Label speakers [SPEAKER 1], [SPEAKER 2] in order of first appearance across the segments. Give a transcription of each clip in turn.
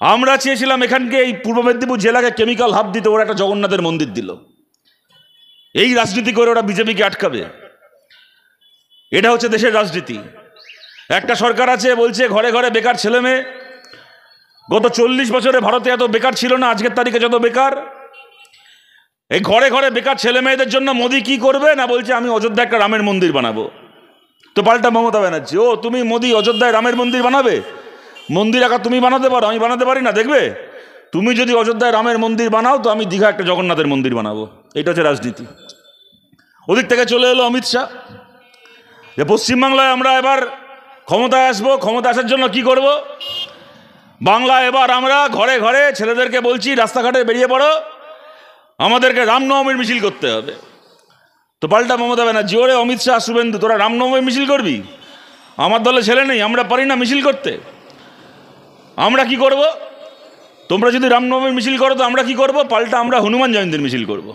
[SPEAKER 1] আমরা চেয়েছিলাম এখানকে এই পূর্ব মেদিনীপুর জেলাকে কেমিক্যাল হাব দিতে, ওরা একটা জগন্নাথের মন্দির দিল। এই রাজনীতি করে ওরা বিজেপিকে আটকাবে, এটা হচ্ছে দেশের রাজনীতি। একটা সরকার আছে বলছে ঘরে ঘরে বেকার ছেলে মেয়ে। গত 40 বছরে ভারতে এত বেকার ছিল না, আজকের তারিখে যত বেকার। এই ঘরে ঘরে বেকার ছেলে মেয়েদের জন্য মোদি কি করবে না, বলছে আমি অযোধ্যায় একটা রামের মন্দির বানাবো। তো পাল্টা মমতা ব্যানার্জি, ও তুমি মোদি অযোধ্যায় রামের মন্দির বানাবে? মন্দির একা তুমি বানাতে পারো, আমি বানাতে পারি না? দেখবে, তুমি যদি অযোধ্যায় রামের মন্দির বানাও তো আমি দীঘা একটা জগন্নাথের মন্দির বানাবো। এটা হচ্ছে রাজনীতি। ওদিক থেকে চলে এলো অমিত শাহ, যে পশ্চিমবাংলায় আমরা এবার ক্ষমতায় আসবো। ক্ষমতা আসার জন্য কি করব? বাংলা এবার আমরা ঘরে ঘরে ছেলেদেরকে বলছি রাস্তাঘাটে বেরিয়ে পড়ো, আমাদেরকে রামনবমীর মিছিল করতে হবে। তো পাল্টা মমতা ব্যানার্জি, ওরে অমিত শাহ শুভেন্দু, তোরা রামনবমীর মিছিল করবি? আমার দলে ছেলে নেই, আমরা পারি না মিছিল করতে। আমরা কি করব? তোমরা যদি রামনবমীর মিছিল করো তো আমরা কি করব? পাল্টা আমরা হনুমান জয়ন্তীর মিছিল করব।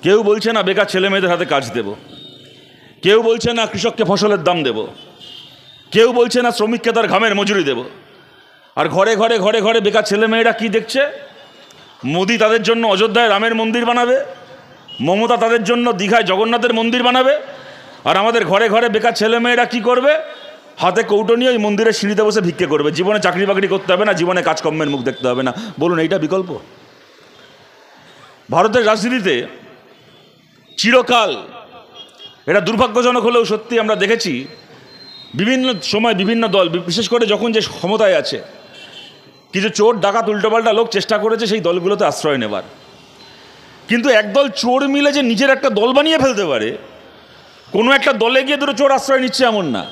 [SPEAKER 1] কেউ বলছে না বেকার ছেলে মেয়েদের হাতে কাজ দেব, কেউ বলছে না কৃষককে ফসলের দাম দেব, কেউ বলছে না শ্রমিককে তার ঘামের মজুরি দেব। আর ঘরে ঘরে ঘরে ঘরে বেকার ছেলে মেয়েরা কি দেখছে? মোদি তাদের জন্য অযোধ্যায় রামের মন্দির বানাবে, মমতা তাদের জন্য দীঘায় জগন্নাথের মন্দির বানাবে, আর আমাদের ঘরে ঘরে বেকার ছেলে মেয়েরা কী করবে? হাতে কৌটো নিয়ে ওই মন্দিরের সিঁড়িতে বসে ভিক্ষে করবে। জীবনে চাকরি বাকরি করতে হবে না, জীবনে কাজকর্মের মুখ দেখতে হবে না। বলুন, এইটা বিকল্প? ভারতের রাজনীতিতে চিরকাল, এটা দুর্ভাগ্যজনক হলেও সত্যি, আমরা দেখেছি বিভিন্ন সময় বিভিন্ন দল, বিশেষ করে যখন যে ক্ষমতায় আছে, কিছু চোর ডাকাত উল্টোপাল্টা লোক চেষ্টা করেছে সেই দলগুলোতে আশ্রয় নেবার। কিন্তু একদল চোর মিলে যে নিজের একটা দল বানিয়ে ফেলতে পারে, কোনো একটা দলে গিয়ে দুটো চোর আশ্রয় নিচ্ছে এমন না।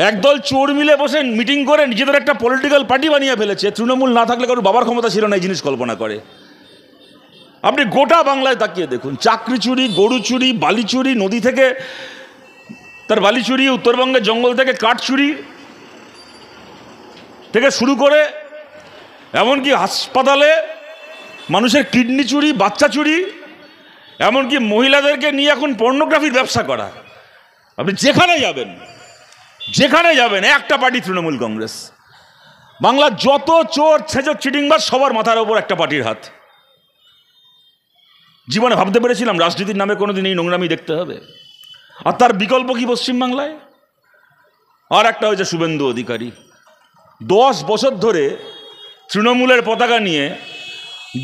[SPEAKER 1] একদল চোর মিলে বসে মিটিং করে নিজেদের একটা পলিটিক্যাল পার্টি বানিয়ে ফেলেছে। তৃণমূল না থাকলে কারোর বাবার ক্ষমতা ছিল না এই জিনিস কল্পনা করে। আপনি গোটা বাংলায় তাকিয়ে দেখুন, চাকরি চুরি, গরু চুরি, বালি চুরি, নদী থেকে তার বালি চুরি, উত্তরবঙ্গের জঙ্গল থেকে কাঠ চুরি থেকে শুরু করে এমনকি হাসপাতালে মানুষের কিডনি চুরি, বাচ্চা চুরি, এমনকি মহিলাদেরকে নিয়ে এখন পর্নোগ্রাফির ব্যবসা করা। আপনি যেখানে যাবেন একটা পার্টি তৃণমূল কংগ্রেস। বাংলার যত চোর ছেচর চিটিংবাজ সবার মাথার ওপর একটা পার্টির হাত। জীবনে ভাবতে পেরেছিলাম রাজনীতির নামে কোনোদিন এই নোংরামি দেখতে হবে? আর তার বিকল্প কি পশ্চিমবাংলায়? আর একটা হয়েছে শুভেন্দু অধিকারী। 10 বছর ধরে তৃণমূলের পতাকা নিয়ে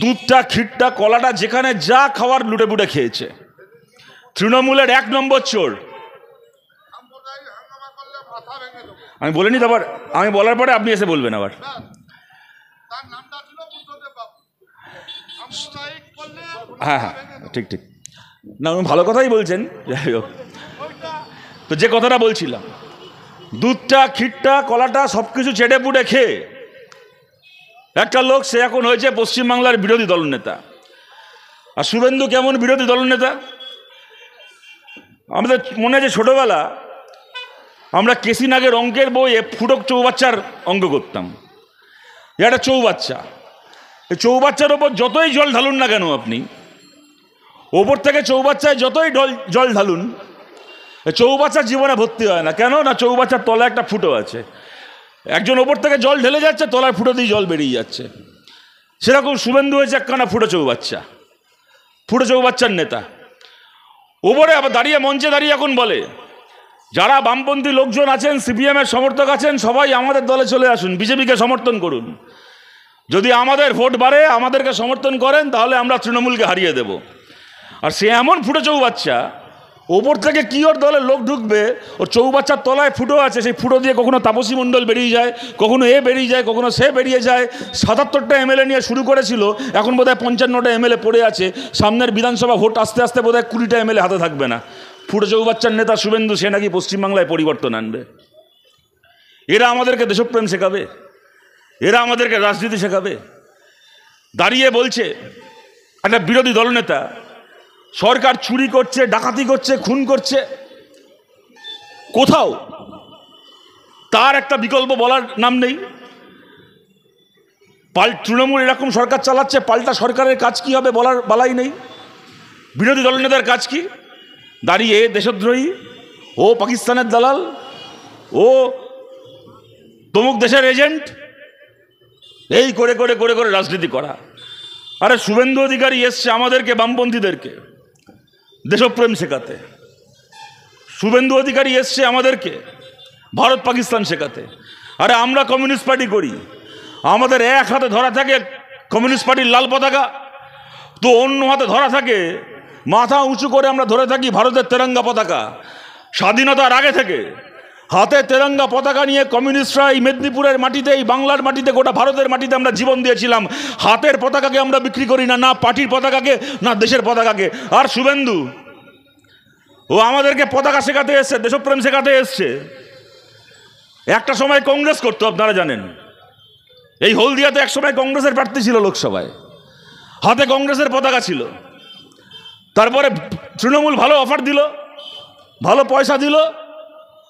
[SPEAKER 1] দুধটা, ক্ষীরটা, কলাটা যেখানে যা খাওয়ার লুটে পুটে খেয়েছে। তৃণমূলের 1 নম্বর চোর। আমি বলিনি, তারপর আমি বলার পরে আপনি এসে বলবেন আবার। হ্যাঁ হ্যাঁ, ঠিক ঠিক, না উনি ভালো কথাই বলছেন। যাই হোক, তো যে কথাটা বলছিলাম, দুধটা, ক্ষীরটা, কলাটা সব কিছু চেটে পুটে খেয়ে একটা লোক, সে এখন হয়েছে পশ্চিমবাংলার বিরোধী দলনেতা। আর শুভেন্দু কেমন বিরোধী দলনেতা? আমাদের মনে আছে ছোটবেলা আমরা কেসি নাগের অঙ্কের বইয়ে ফুটক চৌবাচ্চার অঙ্ক করতাম। একটা চৌবাচ্চা, এই চৌবাচ্চার ওপর যতই জল ঢালুন না কেন আপনি, ওপর থেকে চৌবাচ্চায় যতই জল ঢালুন, চৌবাচ্চার জীবনে ভর্তি হয় না। কেন না? চৌবাচ্চার তলায় একটা ফুটো আছে। একজন ওপর থেকে জল ঢেলে যাচ্ছে, তলায় ফুটো দিয়ে জল বেরিয়ে যাচ্ছে। সেরকম শুভেন্দু হয়েছে একখানা ফুটো চৌবাচ্চার নেতা। ওপরে আবার দাঁড়িয়ে, মঞ্চে দাঁড়িয়ে এখন বলে, যারা বামপন্থী লোকজন আছেন, সিপিএমের সমর্থক আছেন, সবাই আমাদের দলে চলে আসুন, বিজেপিকে সমর্থন করুন। যদি আমাদের ভোট বাড়ে, আমাদেরকে সমর্থন করেন, তাহলে আমরা তৃণমূলকে হারিয়ে দেব। আর সে এমন ফুটো চৌবাচ্চা, ওপর থেকে কি ওর দলের লোক ঢুকবে, ওর চৌবাচ্চার তলায় ফুটো আছে, সেই ফুটো দিয়ে কখনো তাপসী মণ্ডল বেরিয়ে যায়, কখনো এ বেরিয়ে যায়, কখনো সে বেরিয়ে যায়। 77টা এমএলএ নিয়ে শুরু করেছিল, এখন বোধহয় 55টা এমএলএ পড়ে আছে। সামনের বিধানসভা ভোট আসতে আসতে বোধহয় 20টা এমএলএ হাতে থাকবে না। ফুটো চৌবাচ্চার নেতা শুভেন্দু, সে নাকি পশ্চিমবাংলায় পরিবর্তন আনবে। এরা আমাদেরকে দেশপ্রেম শেখাবে? এরা আমাদেরকে রাজনীতি শেখাবে? দাঁড়িয়ে বলছে একটা বিরোধী দলনেতা, সরকার চুরি করছে, ডাকাতি করছে, খুন করছে, কোথাও তার একটা বিকল্প বলার নাম নেই। তৃণমূল এরকম সরকার চালাচ্ছে, পাল্টা সরকারের কাজ কি হবে বলার বালাই নেই। বিরোধী দলনেতার কাজ কি? দাঁড়িয়ে দেশদ্রোহী, ও পাকিস্তানের দালাল, ও তমুক দেশের এজেন্ট, এই করে করে করে করে রাজনীতি করা। আরে শুভেন্দু অধিকারী এসছে আমাদেরকে, বামপন্থীদেরকে দেশপ্রেম শেখাতে। শুভেন্দু অধিকারী এসছে আমাদেরকে ভারত পাকিস্তান শেখাতে। আরে আমরা কমিউনিস্ট পার্টি করি, আমাদের এক হাতে ধরা থাকে কমিউনিস্ট পার্টির লাল পতাকা, তো অন্য হাতে ধরা থাকে, মাথা উঁচু করে আমরা ধরে থাকি ভারতের তেরঙ্গা পতাকা। স্বাধীনতার আগে থেকে হাতে তেরঙ্গা পতাকা নিয়ে কমিউনিস্টরা এই মেদিনীপুরের মাটিতে, এই বাংলার মাটিতে, গোটা ভারতের মাটিতে আমরা জীবন দিয়েছিলাম। হাতের পতাকাকে আমরা বিক্রি করি না, না পার্টির পতাকাকে, না দেশের পতাকাকে। আর শুভেন্দু ও আমাদেরকে পতাকা শেখাতে এসছে, দেশপ্রেম শেখাতে এসছে। একটা সময় কংগ্রেস করতো, আপনারা জানেন। এই হলদিয়াতে এক সময় কংগ্রেসের প্রার্থী ছিল লোকসভায়, হাতে কংগ্রেসের পতাকা ছিল। তারপরে তৃণমূল ভালো অফার দিল, ভালো পয়সা দিল,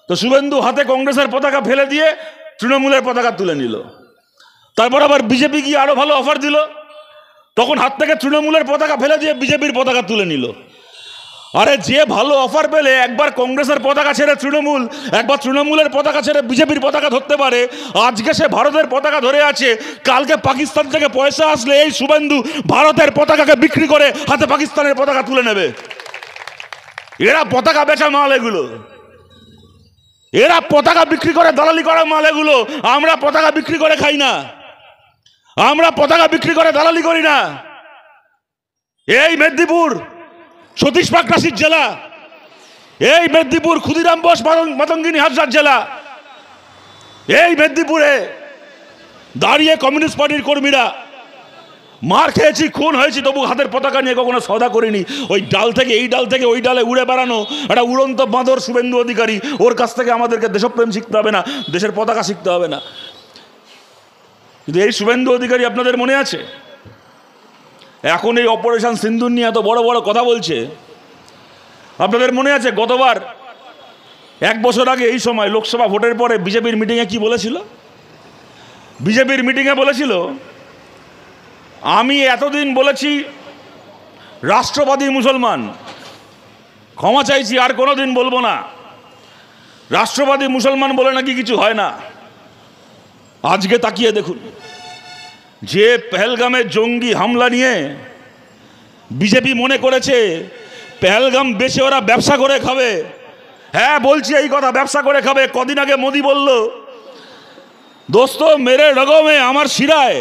[SPEAKER 1] তো শুভেন্দু হাতে কংগ্রেসের পতাকা ফেলে দিয়ে তৃণমূলের পতাকা তুলে নিল। তারপর আবার বিজেপি গিয়ে আরো ভালো অফার দিল, তখন হাত থেকে তৃণমূলের পতাকা ফেলে দিয়ে বিজেপির পতাকা তুলে নিল। আরে যে ভালো অফার পেলে একবার কংগ্রেসের পতাকা ছেড়ে তৃণমূল, একবার তৃণমূলের পতাকা ছেড়ে বিজেপির পতাকা ধরতে পারে, আজকে সে ভারতের পতাকা ধরে আছে। কালকে পাকিস্তান থেকে পয়সা আসলে এই শুভেন্দু ভারতের পতাকাকে বিক্রি করে হাতে পাকিস্তানের পতাকা তুলে নেবে। এরা পতাকা বেচা মাল এগুলো, এরা পতাকা বিক্রি করে দালালি করা মাল এগুলো। আমরা পতাকা বিক্রি করে খাই না, আমরা পতাকা বিক্রি করে দালালি করি না। এই মেদিনীপুর সতীশ পাকরাশির জেলা, এই মেদিনীপুর ক্ষুদিরাম বোস মাতঙ্গিনী হাজরার জেলা। এই মেদিনীপুরে দাঁড়িয়ে কমিউনিস্ট পার্টির কর্মীরা মার খেয়েছি, খুন হয়েছি, তবু হাতের পতাকা নিয়ে কখনো সদা করিনি। ওই ডাল থেকে এই ডাল থেকে ওই ডালে উড়ে বেড়ানো একটা উড়ন্ত বাঁদর শুভেন্দু অধিকারী, ওর কাছ থেকে আমাদেরকে দেশপ্রেম শিখতে হবে না, দেশের পতাকা শিখতে হবে না। কিন্তু এই শুভেন্দু অধিকারী আপনাদের মনে আছে, এখন এই অপারেশন সিন্দুর নিয়ে এত বড় বড় কথা বলছে। আপনাদের মনে আছে গতবার 1 বছর আগে এই সময় লোকসভা ভোটের পরে বিজেপির মিটিংয়ে কি বলেছিল? বিজেপির মিটিংয়ে বলেছিল, আমি এতদিন বলেছি রাষ্ট্রবাদী মুসলমান, ক্ষমা চাইছি, আর কোনোদিন বলবো না। রাষ্ট্রবাদী মুসলমান বলে নাকি কিছু হয় না। আজকে তাকিয়ে দেখুন, যে পেহেলগামে জঙ্গি হামলা নিয়ে বিজেপি মনে করেছে পেহেলগাম বেচে ওরা ব্যবসা করে খাবে। হ্যাঁ বলছি এই কথা, ব্যবসা করে খাবে। কদিন আগে মোদি বলল, দোস্ত মেরে রগোं में আমার শিরায়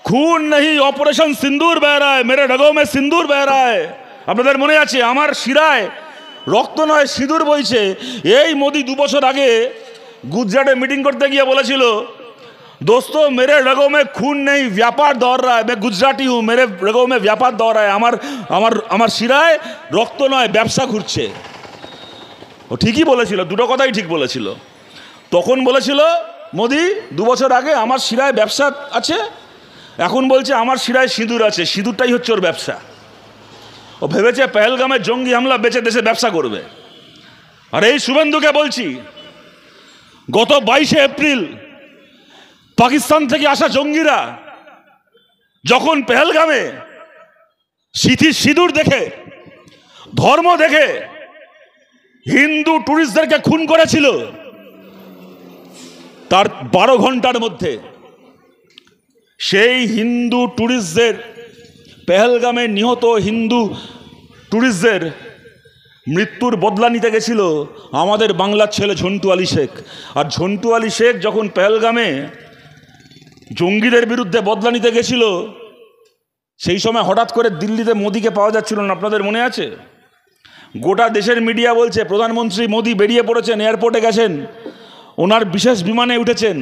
[SPEAKER 1] खून नहीं ऑपरेशन सिंदूर बह रहा है, मेरे रगों में सिंदूर बह रहा है। আপনাদের মনে আছে, আমার শিরায় রক্ত নয় সিঁদুর বইছে। এই মোদি 2 বছর আগে গুজরাটে মিটিং করতে গিয়ে বলেছিল, दोस्तों मेरे रगों में खून नहीं व्यापार दौड़ रहा है, मैं गुजराती हूँ, मेरे रगों में व्यापार दौड़ रहा है। আমার শিরায় রক্ত নয় ব্যবসা ঘুরছে। ও ঠিকই বলেছিল, দুটো কথাই ঠিক বলেছিল। তখন বলেছিল মোদি 2 বছর আগে আমার শিরায় ব্যবসা আছে, এখন বলছে আমার শিরায় সিঁদুর আছে, সিঁদুরটাই হচ্ছে ওর ব্যবসা। ও ভেবেছে পেহেলগামে জঙ্গি হামলা বেচে দেশে ব্যবসা করবে। আর এই শুভেন্দুকে বলছি, গত 22শে এপ্রিল পাকিস্তান থেকে আসা জঙ্গিরা যখন পেহেলগামে সিঁদুর দেখে, ধর্ম দেখে হিন্দু টুরিস্টদেরকে খুন করেছিল, তার 12 ঘন্টার মধ্যে সেই হিন্দু টুরিস্টদের, পেহেলগামে নিহত হিন্দু টুরিস্টদের মৃত্যুর বদলা নিতে গেছিল আমাদের বাংলার ছেলে ঝন্টু আলী শেখ। আর ঝন্টু আলী শেখ যখন পেহেলগামে জঙ্গিদের বিরুদ্ধে বদলা নিতে গেছিল, সেই সময় হঠাৎ করে দিল্লিতে মোদিকে পাওয়া যাচ্ছিল না। আপনাদের মনে আছে? গোটা দেশের মিডিয়া বলছে প্রধানমন্ত্রী মোদি বেরিয়ে পড়েছেন, এয়ারপোর্টে গেছেন, ওনার বিশেষ বিমানে উঠেছেন,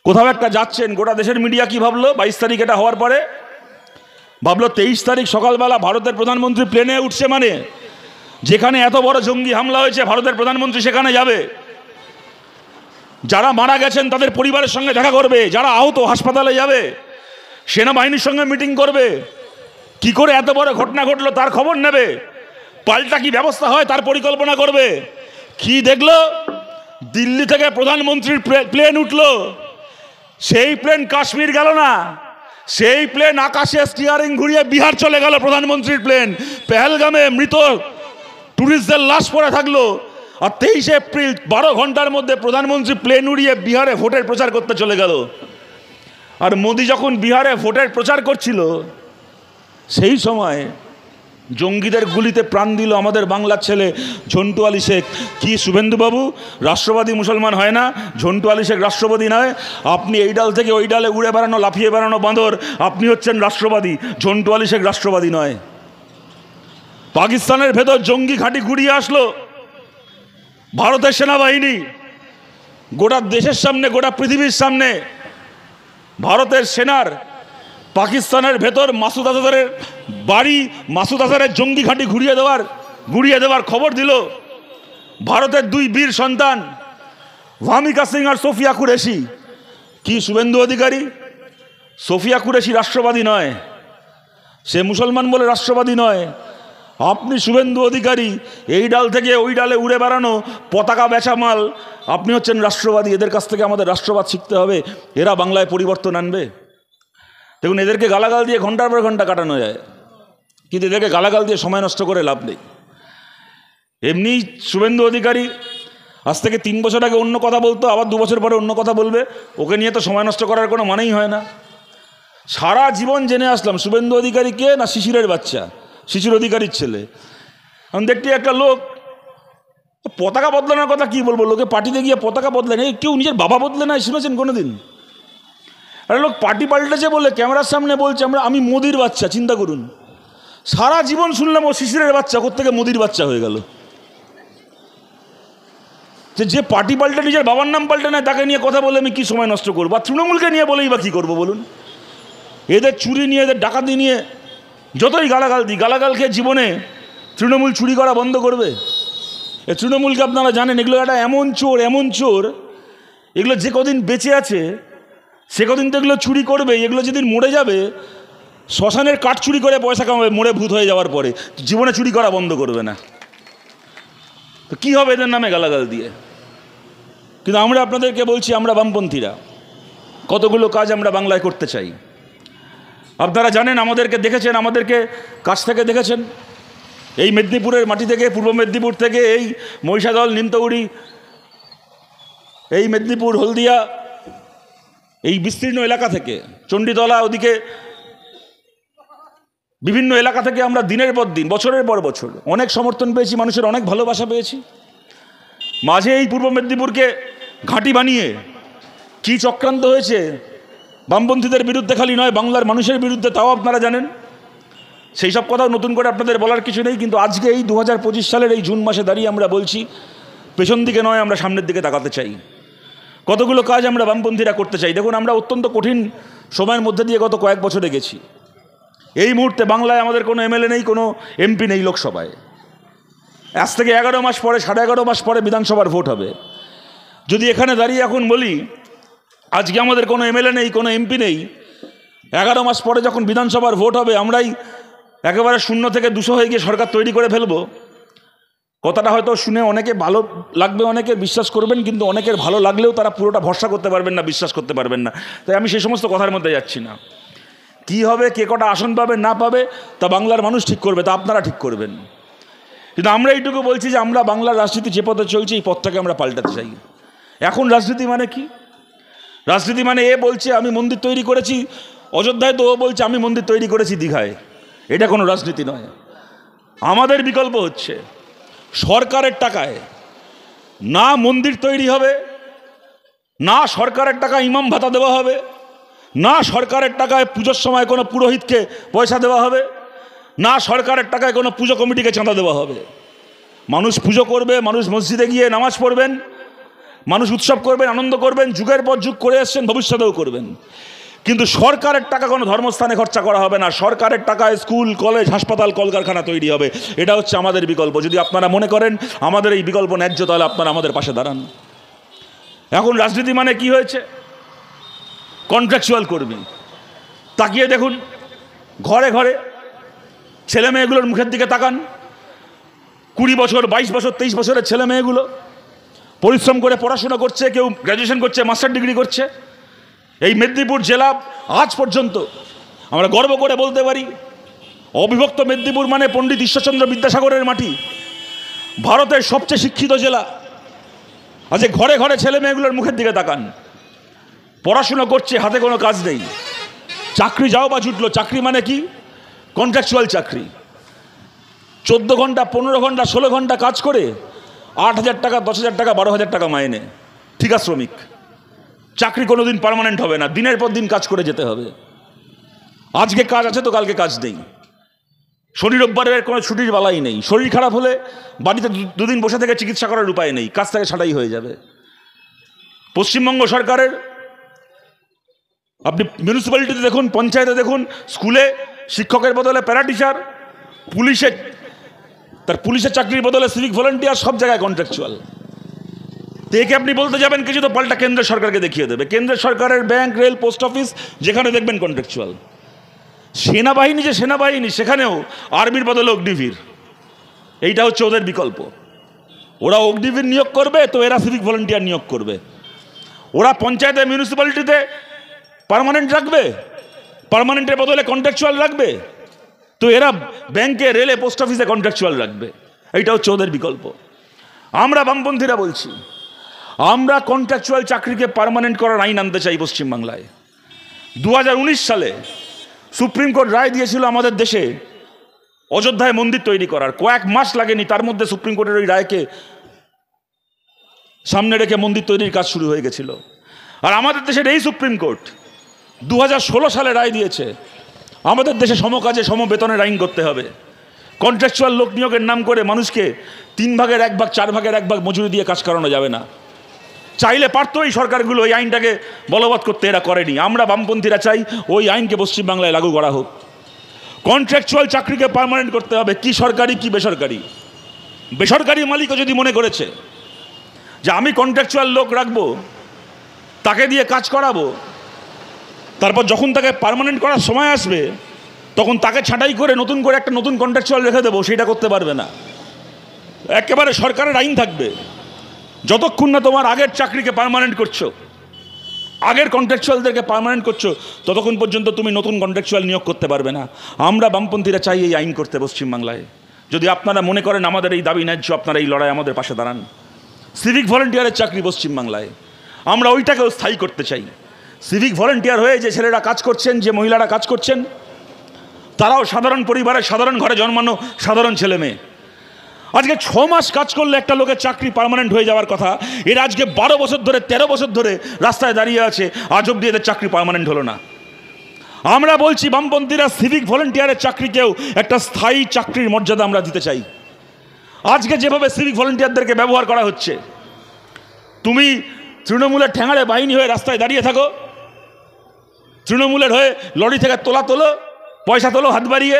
[SPEAKER 1] কোথাও একটা যাচ্ছেন। গোটা দেশের মিডিয়া কি ভাবলো? 22 তারিখ এটা হওয়ার পরে ভাবলো 23 তারিখ সকালবেলা ভারতের প্রধানমন্ত্রী প্লেনে উঠছে, মানে যেখানে এত বড় জঙ্গি হামলা হয়েছে ভারতের প্রধানমন্ত্রী সেখানে যাবে, যারা মারা গেছেন তাদের পরিবারের সঙ্গে দেখা করবে, যারা আহত হাসপাতালে যাবে, সেনাবাহিনীর সঙ্গে মিটিং করবে, কি করে এত বড় ঘটনা ঘটলো তার খবর নেবে, পাল্টা কি ব্যবস্থা হয় তার পরিকল্পনা করবে। কি দেখলো? দিল্লি থেকে প্রধানমন্ত্রীর প্লেন উঠলো, সেই প্লেন কাশ্মীর গেল না, সেই প্লেন আকাশে স্টিয়ারিং ঘুরিয়ে বিহার চলে গেল প্রধানমন্ত্রীর প্লেন। পেহেলগামে মৃত টুরিস্টদের লাশ পড়ে থাকলো। আর 23শে এপ্রিল 12 ঘন্টার মধ্যে প্রধানমন্ত্রী প্লেন উড়িয়ে বিহারে ভোটের প্রচার করতে চলে গেল। আর মোদি যখন বিহারে ভোটের প্রচার করছিল সেই সময় জঙ্গিদের গুলিতে প্রাণ দিল আমাদের বাংলার ছেলে ঝন্টু আলী শেখ। কি শুভেন্দুবাবু, রাষ্ট্রবাদী মুসলমান হয় না? ঝন্টু আলী শেখ রাষ্ট্রবাদী নয়? আপনি এই ডাল থেকে ওই ডালে উড়ে বেড়ানো, লাফিয়ে বেড়ানো বাঁদর, আপনি হচ্ছেন রাষ্ট্রবাদী। ঝন্টু আলী শেখ রাষ্ট্রবাদী নয়। পাকিস্তানের ভেতর জঙ্গি ঘাঁটি ঘুরিয়ে আসলো ভারতের সেনাবাহিনী, গোটা দেশের সামনে, গোটা পৃথিবীর সামনে ভারতের সেনার পাকিস্তানের ভেতর মাসুদ আজহারের বাড়ি, মাসুদ আজহারের জঙ্গি ঘাঁটি ঘুরিয়ে দেওয়ার খবর দিল ভারতের দুই বীর সন্তান ভামিকা সিং আর সোফিয়া কুরেশি। কি শুভেন্দু অধিকারী? সোফিয়া কুরেশি রাষ্ট্রবাদী নয়, সে মুসলমান বলে রাষ্ট্রবাদী নয়। আপনি শুভেন্দু অধিকারী, এই ডাল থেকে ওই ডালে উড়ে বেড়ানো পতাকা বেচা মাল, আপনি হচ্ছেন রাষ্ট্রবাদী। এদের কাছ থেকে আমাদের রাষ্ট্রবাদ শিখতে হবে, এরা বাংলায় পরিবর্তন আনবে। দেখুন, এদেরকে গালাগাল দিয়ে ঘন্টার পর ঘন্টা কাটানো যায়, কিন্তু এদেরকে গালাগাল দিয়ে সময় নষ্ট করে লাভ নেই। এমনি শুভেন্দু অধিকারী আজ থেকে 3 বছর আগে অন্য কথা বলতো, আবার 2 বছর পরে অন্য কথা বলবে। ওকে নিয়ে তো সময় নষ্ট করার কোনো মানেই হয় না। সারা জীবন জেনে আসলাম শুভেন্দু অধিকারী কে না শিশিরের বাচ্চা, শিশির অধিকারীর ছেলে। আমি দেখছি একটা লোক পতাকা বদলানোর কথা কি বলবো, লোকে পার্টিতে গিয়ে পতাকা বদলায়, কেউ নিজের বাবা বদলে নাই শুনেছেন কোনোদিন? আরে লোক পার্টি পাল্টেছে বলে ক্যামেরার সামনে বলছে আমি মোদির বাচ্চা। চিন্তা করুন, সারা জীবন শুনলাম ও শিশিরের বাচ্চা, কোত্থেকে মোদির বাচ্চা হয়ে গেল। যে পার্টি পাল্টে নিজের বাবার নাম পাল্টে নেয়, তাকে নিয়ে কথা বলে আমি কি সময় নষ্ট করবো? আর তৃণমূলকে নিয়ে বলেই বা কী করবো বলুন? এদের চুরি নিয়ে, এদের ডাকাতি নিয়ে যতই গালাগাল দিই, গালাগাল খেয়ে জীবনে তৃণমূল চুরি করা বন্ধ করবে? এ তৃণমূলকে আপনারা জানেন, এগুলো একটা এমন চোর, এগুলো যে কদিন বেঁচে আছে সে কদিন তো এগুলো চুরি করবে। এগুলো যেদিন মরে যাবে, শ্মশানের কাঠ চুরি করে পয়সা কামাবে, মরে ভূত হয়ে যাওয়ার পরে জীবনে চুরি করা বন্ধ করবে না। তো কী হবে এদের নামে গালাগাল দিয়ে? কিন্তু আমরা আপনাদেরকে বলছি, আমরা বামপন্থীরা কতগুলো কাজ আমরা বাংলায় করতে চাই। আপনারা জানেন, আমাদেরকে দেখেছেন, আমাদেরকে কাছ থেকে দেখেছেন। এই মেদিনীপুরের মাটি থেকে, পূর্ব মেদিনীপুর থেকে, এই মহিষাদল, নিমতৌড়ি, এই মেদিনীপুর, হলদিয়া, এই বিস্তীর্ণ এলাকা থেকে, চণ্ডীতলা, ওদিকে বিভিন্ন এলাকা থেকে আমরা দিনের পর দিন, বছরের পর বছর অনেক সমর্থন পেয়েছি, মানুষের অনেক ভালোবাসা পেয়েছি। মাঝে এই পূর্ব মেদিনীপুরকে ঘাঁটি বানিয়ে কি চক্রান্ত হয়েছে বামপন্থীদের বিরুদ্ধে, খালি নয় বাংলার মানুষের বিরুদ্ধে, তাও আপনারা জানেন। সেই সব কথাও নতুন করে আপনাদের বলার কিছু নেই। কিন্তু আজকে এই 2025 সালের এই জুন মাসে দাঁড়িয়ে আমরা বলছি, পেছন দিকে নয়, আমরা সামনের দিকে তাকাতে চাই। কতগুলো কাজ আমরা বামপন্থীরা করতে চাই। দেখুন, আমরা অত্যন্ত কঠিন সময়ের মধ্যে দিয়ে গত কয়েক বছরে গেছি। এই মুহূর্তে বাংলায় আমাদের কোনো এমএলএ নেই, কোনো এমপি নেই লোকসভায়। আজ থেকে 11 মাস পরে, 11.5 মাস পরে বিধানসভার ভোট হবে। যদি এখানে দাঁড়িয়ে এখন বলি আজকে আমাদের কোনো এমএলএ নেই, কোনো এমপি নেই, 11 মাস পরে যখন বিধানসভার ভোট হবে আমরাই একেবারে 0 থেকে 200 হয়ে গিয়ে সরকার তৈরি করে ফেলবো, কথাটা হয়তো শুনে অনেকে ভালো লাগবে, অনেকে বিশ্বাস করবেন, কিন্তু অনেকের ভালো লাগলেও তারা পুরোটা ভরসা করতে পারবেন না, বিশ্বাস করতে পারবেন না। তাই আমি সেই সমস্ত কথার মধ্যে যাচ্ছি না। কি হবে, কে কটা আসন পাবে না পাবে, তা বাংলার মানুষ ঠিক করবে, তা আপনারা ঠিক করবেন। কিন্তু আমরা এইটুকু বলছি যে আমরা বাংলার রাজনীতি যে পথে চলছে, এই পথটাকে আমরা পাল্টাতে চাই। এখন রাজনীতি মানে কি? রাজনীতি মানে এ বলছে আমি মন্দির তৈরি করেছি অযোধ্যায়, তো ও বলছে আমি মন্দির তৈরি করেছি দীঘায়। এটা কোনো রাজনীতি নয়। আমাদের বিকল্প হচ্ছে সরকারের টাকায় না মন্দির তৈরি হবে, না সরকারের টাকায় ইমাম ভাতা দেওয়া হবে, না সরকারের টাকায় পুজোর সময় কোনো পুরোহিতকে পয়সা দেওয়া হবে, না সরকারের টাকায় কোনো পুজো কমিটিকে চাঁদা দেওয়া হবে। মানুষ পুজো করবে, মানুষ মসজিদে গিয়ে নামাজ পড়বেন, মানুষ উৎসব করবেন, আনন্দ করবেন, যুগের পর যুগ করে এসছেন, ভবিষ্যতেও করবেন। কিন্তু সরকারের টাকা কোনো ধর্মস্থানে খরচা করা হবে না। সরকারের টাকায় স্কুল, কলেজ, হাসপাতাল, কলকারখানা তৈরি হবে। এটা হচ্ছে আমাদের বিকল্প। যদি আপনারা মনে করেন আমাদের এই বিকল্প ন্যায্য, তাহলে আপনারা আমাদের পাশে দাঁড়ান। এখন রাজনীতি মানে কি হয়েছে? কন্ট্রাকচুয়াল কর্মী। তাকিয়ে দেখুন ঘরে ঘরে ছেলে মেয়েগুলোর মুখের দিকে তাকান। 20 বছর, 22 বছর, 23 বছরের ছেলে মেয়েগুলো পরিশ্রম করে পড়াশোনা করছে, কেউ গ্র্যাজুয়েশন করছে, মাস্টার ডিগ্রি করছে। এই মেদিনীপুর জেলা আজ পর্যন্ত আমরা গর্ব করে বলতে পারি, অবিভক্ত মেদিনীপুর মানে পণ্ডিত ঈশ্বরচন্দ্র বিদ্যাসাগরের মাটি, ভারতের সবচেয়ে শিক্ষিত জেলা। আজ ঘরে ঘরে ছেলে মেয়েগুলোর মুখের দিকে তাকান। পড়াশুনো করছে, হাতে কোনো কাজ নেই, চাকরি যাও বা জুটলো। চাকরি মানে কি? কন্ট্রাকচুয়াল চাকরি। 14 ঘন্টা, 15 ঘন্টা, 16 ঘন্টা কাজ করে 8,000 টাকা, 10,000 টাকা, 12,000 টাকা মাইনে, ঠিকা শ্রমিক। চাকরি কোনোদিন পার্মানেন্ট হবে না, দিনের পর দিন কাজ করে যেতে হবে। আজকে কাজ আছে তো কালকে কাজ নেই, শনি রোববারের কোনো ছুটির বেলাই নেই। শরীর খারাপ হলে বাড়িতে দুদিন বসে থেকে চিকিৎসা করার উপায় নেই, কাজ থেকে ছাঁটাই হয়ে যাবে। পশ্চিমবঙ্গ সরকারের আপনি মিউনিসিপ্যালিটিতে দেখুন, পঞ্চায়েতে দেখুন, স্কুলে শিক্ষকের বদলে প্যারা টিচার, পুলিশের চাকরির বদলে সিভিক ভলেন্টিয়ার, সব জায়গায় কন্ট্রাকচুয়াল। তো একে আপনি বলতে যাবেন কিছু, তো পাল্টা কেন্দ্র সরকারকে দেখিয়ে দেবে। কেন্দ্র সরকারের ব্যাংক, রেল, পোস্ট অফিস, যেখানে দেখবেন কন্ট্রাকচুয়াল। সেনাবাহিনী যে সেনাবাহিনী, সেখানেও আর্মির বদলে অগ্নিবীর। এইটা হচ্ছে ওদের বিকল্প। ওরা অগ্নিবীর নিয়োগ করবে, তো এরা সিভিক ভলেন্টিয়ার নিয়োগ করবে। ওরা পঞ্চায়েতে, মিউনিসিপ্যালিটিতে পার্মানেন্ট রাখবে, পার্মানেন্টের বদলে কন্ট্রাকচুয়াল রাখবে, তো এরা ব্যাংকে, রেলে, পোস্ট অফিসে কন্ট্রাকচুয়াল রাখবে। এইটা হচ্ছে ওদের বিকল্প। আমরা বামপন্থীরা বলছি, আমরা কন্ট্রাকচুয়াল চাকরিকে পার্মানেন্ট করার আইন আনতে চাই পশ্চিমবাংলায়। 2019 সালে সুপ্রিম কোর্ট রায় দিয়েছিল আমাদের দেশে অযোধ্যায় মন্দির তৈরি করার। কয়েক মাস লাগেনি, তার মধ্যে সুপ্রিম কোর্টের ওই রায়কে সামনে রেখে মন্দির তৈরির কাজ শুরু হয়ে গেছিল। আর আমাদের দেশের এই সুপ্রিম কোর্ট 2016 সালে রায় দিয়েছে আমাদের দেশে সমকাজে সমবেতনের আইন করতে হবে। কন্ট্রাকচুয়াল লোক নিয়োগের নাম করে মানুষকে 3 ভাগের 1 ভাগ, 4 ভাগের 1 ভাগ মজুরি দিয়ে কাজ করানো যাবে না। চাইলে পারতো এই সরকারগুলো এই আইনটাকে বলবৎ করতে, এরা করেনি। আমরা বামপন্থীরা চাই ওই আইনকে পশ্চিমবাংলায় লাগু করা হোক। কন্ট্রাকচুয়াল চাকরিকে পার্মানেন্ট করতে হবে, কি সরকারি কি বেসরকারি। বেসরকারি মালিকও যদি মনে করেছে যে আমি কন্ট্রাকচুয়াল লোক রাখবো, তাকে দিয়ে কাজ করাবো, তারপর যখন তাকে পার্মানেন্ট করার সময় আসবে তখন তাকে ছাঁটাই করে নতুন করে একটা নতুন কন্ট্রাকচুয়াল রেখে দেবো, সেটা করতে পারবে না। একেবারে সরকারের আইন থাকবে, যতক্ষণ না তোমার আগের চাকরিকে পার্মানেন্ট করছো, আগের কন্ট্রাকচুয়ালদেরকে পার্মানেন্ট করছো, ততক্ষণ পর্যন্ত তুমি নতুন কন্ট্রাকচুয়াল নিয়োগ করতে পারবে না। আমরা বামপন্থীরা চাই এই আইন করতে পশ্চিমবাংলায়। যদি আপনারা মনে করেন আমাদের এই দাবি ন্যায্য, আপনারা এই লড়াই আমাদের পাশে দাঁড়ান। সিভিক ভলেন্টিয়ারের চাকরি পশ্চিমবাংলায় আমরা ওইটাকেও স্থায়ী করতে চাই। সিভিক ভলেন্টিয়ার হয়ে যে ছেলেরা কাজ করছেন, যে মহিলারা কাজ করছেন, তারাও সাধারণ পরিবারের, সাধারণ ঘরে জন্মানো সাধারণ ছেলে মেয়ে। আজকে 6 মাস কাজ করলে একটা লোকের চাকরি পার্মানেন্ট হয়ে যাওয়ার কথা, এরা আজকে 12 বছর ধরে, 13 বছর ধরে রাস্তায় দাঁড়িয়ে আছে, আজ অব্দি এদের চাকরি পার্মানেন্ট হলো না। আমরা বলছি বামপন্থীরা সিভিক ভলেন্টিয়ারের চাকরিকেও একটা স্থায়ী চাকরির মর্যাদা আমরা দিতে চাই। আজকে যেভাবে সিভিক ভলেন্টিয়ারদেরকে ব্যবহার করা হচ্ছে, তুমি তৃণমূলের ঠ্যাঙাড়ে বাহিনী হয়ে রাস্তায় দাঁড়িয়ে থাকো, তৃণমূলের হয়ে লরি থেকে তোলো, পয়সা তোলো হাত বাড়িয়ে,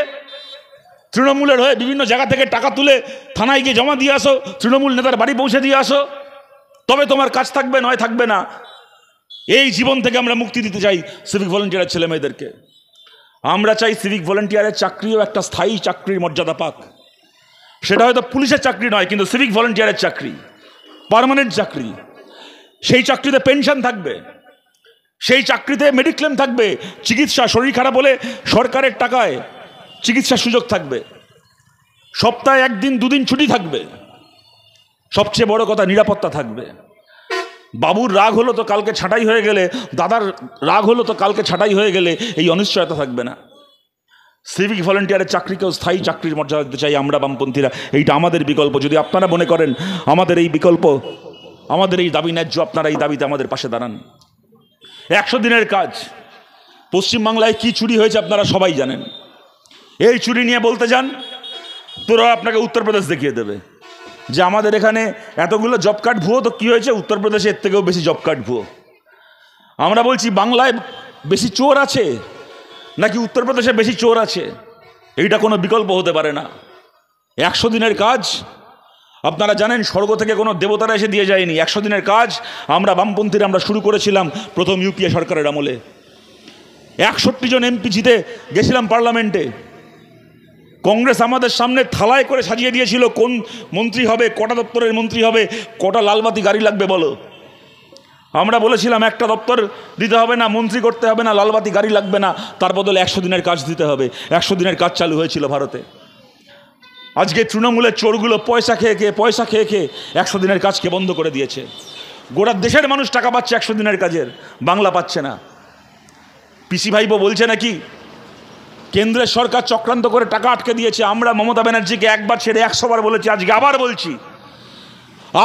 [SPEAKER 1] তৃণমূলের হয়ে বিভিন্ন জায়গা থেকে টাকা তুলে থানায় গিয়ে জমা দিয়ে আসো, তৃণমূল নেতার বাড়ি পৌঁছে দিয়ে আসো, তবে তোমার কাজ থাকবে, নয় থাকবে না। এই জীবন থেকে আমরা মুক্তি দিতে চাই সিভিক ভলেন্টিয়ারের ছেলে মেয়েদেরকে। আমরা চাই সিভিক ভলেন্টিয়ারের চাকরিও একটা স্থায়ী চাকরির মর্যাদা পাক। সেটা হয়তো পুলিশের চাকরি নয়, কিন্তু সিভিক ভলেন্টিয়ারের চাকরি পার্মানেন্ট চাকরি। সেই চাকরিতে পেনশন থাকবে, সেই চাকরিতে মেডিক্লেম থাকবে, চিকিৎসা, শরীর খারাপ হলে সরকারের টাকায় চিকিৎসার সুযোগ থাকবে, সপ্তাহে 1 দিন 2 দিন ছুটি থাকবে, সবচেয়ে বড় কথা নিরাপত্তা থাকবে। বাবুর রাগ হলো তো কালকে ছাঁটাই হয়ে গেলে, দাদার রাগ হলো তো কালকে ছাঁটাই হয়ে গেলে এই অনিশ্চয়তা থাকবে না। সিভিক ভলেন্টিয়ারের চাকরিকেও স্থায়ী চাকরির মর্যাদা দিতে চাই আমরা বামপন্থীরা। এইটা আমাদের বিকল্প। যদি আপনারা মনে করেন আমাদের এই বিকল্প, আমাদের এই দাবি ন্যায্য, আপনারা এই দাবিতে আমাদের পাশে দাঁড়ান। 100 দিনের কাজ। পশ্চিমবাংলায় কি চুরি হয়েছে আপনারা সবাই জানেন। এই চুরি নিয়ে বলতে যান, তোরা আপনাকে উত্তরপ্রদেশ দেখিয়ে দেবে যে আমাদের এখানে এতগুলো জব কার্ড ভুয়ো, তো কী হয়েছে, উত্তরপ্রদেশে এর থেকেও বেশি জব কার্ড ভুয়ো। আমরা বলছি বাংলায় বেশি চোর আছে নাকি উত্তরপ্রদেশে বেশি চোর আছে, এইটা কোনো বিকল্প হতে পারে না। 100 দিনের কাজ আপনারা জানেন, স্বর্গ থেকে কোনো দেবতারা এসে দিয়ে যায়নি। 100 দিনের কাজ আমরা বামপন্থীরা আমরা শুরু করেছিলাম প্রথম ইউপিএ সরকারের আমলে। 61 জন এমপি জিতে গেছিলাম পার্লামেন্টে। কংগ্রেস আমাদের সামনে থালায় করে সাজিয়ে দিয়েছিল কোন মন্ত্রী হবে, কটা দপ্তরের মন্ত্রী হবে, কটা লালবাতি গাড়ি লাগবে বলো। আমরা বলেছিলাম একটা দপ্তর দিতে হবে না, মন্ত্রী করতে হবে না, লালবাতি গাড়ি লাগবে না, তার বদলে 100 দিনের কাজ দিতে হবে। 100 দিনের কাজ চালু হয়েছিল ভারতে। আজকে তৃণমূলের চোরগুলো পয়সা খেয়ে খেয়ে 100 দিনের কাজকে বন্ধ করে দিয়েছে। গোটা দেশের মানুষ টাকা পাচ্ছে 100 দিনের কাজের, বাংলা পাচ্ছে না। পিসি ভাইপো বলছে নাকি কেন্দ্রের সরকার চক্রান্ত করে টাকা আটকে দিয়েছে। আমরা মমতা ব্যানার্জিকে একবার ছেড়ে 100 বার বলেছি, আজকে আবার বলছি,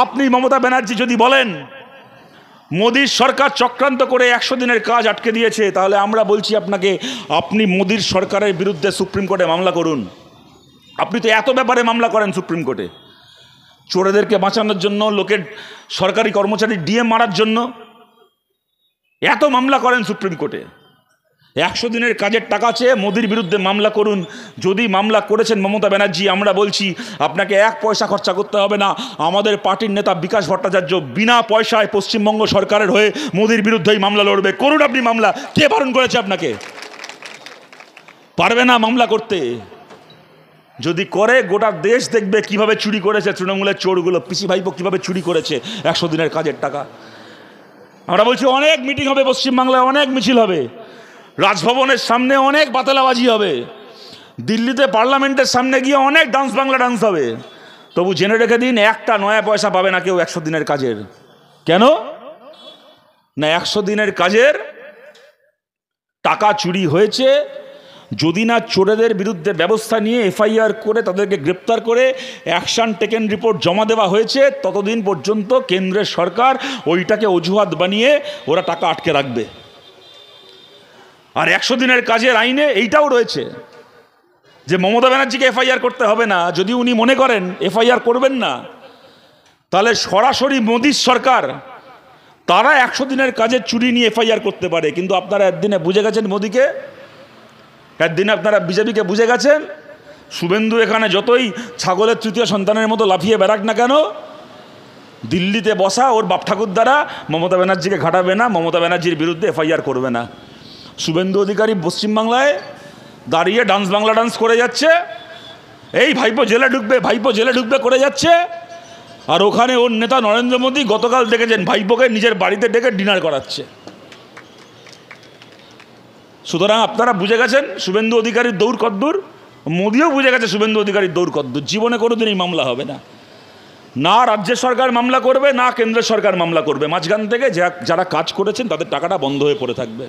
[SPEAKER 1] আপনি মমতা ব্যানার্জি যদি বলেন মোদির সরকার চক্রান্ত করে 100 দিনের কাজ আটকে দিয়েছে, তাহলে আমরা বলছি আপনাকে, আপনি মোদির সরকারের বিরুদ্ধে সুপ্রিম কোর্টে মামলা করুন। আপনি তো এত ব্যাপারে মামলা করেন সুপ্রিম কোর্টে, চোরেদেরকে বাঁচানোর জন্য, লোকের সরকারি কর্মচারী ডিএম মারার জন্য এত মামলা করেন সুপ্রিম কোর্টে। 100 দিনের কাজের টাকা চেয়ে মোদির বিরুদ্ধে মামলা করুন। যদি মামলা করেছেন মমতা ব্যানার্জি, আমরা বলছি আপনাকে 1 পয়সা খরচা করতে হবে না। আমাদের পার্টির নেতা বিকাশ ভট্টাচার্য বিনা পয়সায় পশ্চিমবঙ্গ সরকারের হয়ে মোদির বিরুদ্ধেই মামলা লড়বে। করুন আপনি মামলা। কে বারণ করেছে আপনাকে? পারবে না মামলা করতে। যদি করে গোটা দেশ দেখবে কিভাবে চুরি করেছে তৃণমূলের চোরগুলো, পিসি ভাইপো কিভাবে চুরি করেছে 100 দিনের কাজের টাকা। আমরা বলছি অনেক মিটিং হবে পশ্চিমবাংলায়, অনেক মিছিল হবে, রাজভবনের সামনে অনেক বাতালাবাজি হবে, দিল্লিতে পার্লামেন্টের সামনে গিয়ে অনেক ডান্স বাংলা ডান্স হবে। তবু জেনে রেখে দিন, একটা নয়া পয়সা পাবে না কেউ 100 দিনের কাজের। কেন না? 100 দিনের কাজের টাকা চুরি হয়েছে। যদি না চোরেদের বিরুদ্ধে ব্যবস্থা নিয়ে এফআইআর করে তাদেরকে গ্রেপ্তার করে অ্যাকশন টেকেন রিপোর্ট জমা দেওয়া হয়েছে, ততদিন পর্যন্ত কেন্দ্রের সরকার ওইটাকে অজুহাত বানিয়ে ওরা টাকা আটকে রাখবে। আর 100 দিনের কাজের আইনে এইটাও রয়েছে যে মমতা ব্যানার্জিকে এফআইআর করতে হবে না। যদি উনি মনে করেন এফআইআর করবেন না, তাহলে সরাসরি মোদির সরকার তারা 100 দিনের কাজের চুরি নিয়ে এফআইআর করতে পারে। কিন্তু আপনারা একদিনে বুঝে গেছেন মোদিকে, একদিনে আপনারা বিজেপিকে বুঝে গেছেন। শুভেন্দু এখানে যতই ছাগলের তৃতীয় সন্তানের মতো লাফিয়ে বেড়াক না কেন, দিল্লিতে বসা ওর বাপ ঠাকুর দ্বারা মমতা ব্যানার্জিকে ঘাটাবে না, মমতা ব্যানার্জির বিরুদ্ধে এফআইআর করবে না। শুভেন্দু অধিকারী পশ্চিমবাংলায় দাঁড়িয়ে ডান্স বাংলা ডান্স করে যাচ্ছে, এই ভাইপো জেলে ঢুকবে, ভাইপো জেলে ঢুকবে করে যাচ্ছে। আর ওখানে ওর নেতা নরেন্দ্র মোদী গতকাল দেখেছেন ভাইপোকে নিজের বাড়িতে ডেকে ডিনার করাচ্ছে। সুতরাং আপনারা বুঝে গেছেন শুভেন্দু অধিকারীর দৌড় কদ্দূর, মোদিও বুঝে গেছে শুভেন্দু অধিকারীর দৌড় কদ্দূর। জীবনে কোনোদিন এই মামলা হবে না, না রাজ্য সরকার মামলা করবে, না কেন্দ্র সরকার মামলা করবে। মাঝখান থেকে যারা কাজ করেছেন তাদের টাকাটা বন্ধ হয়ে পড়ে থাকবে।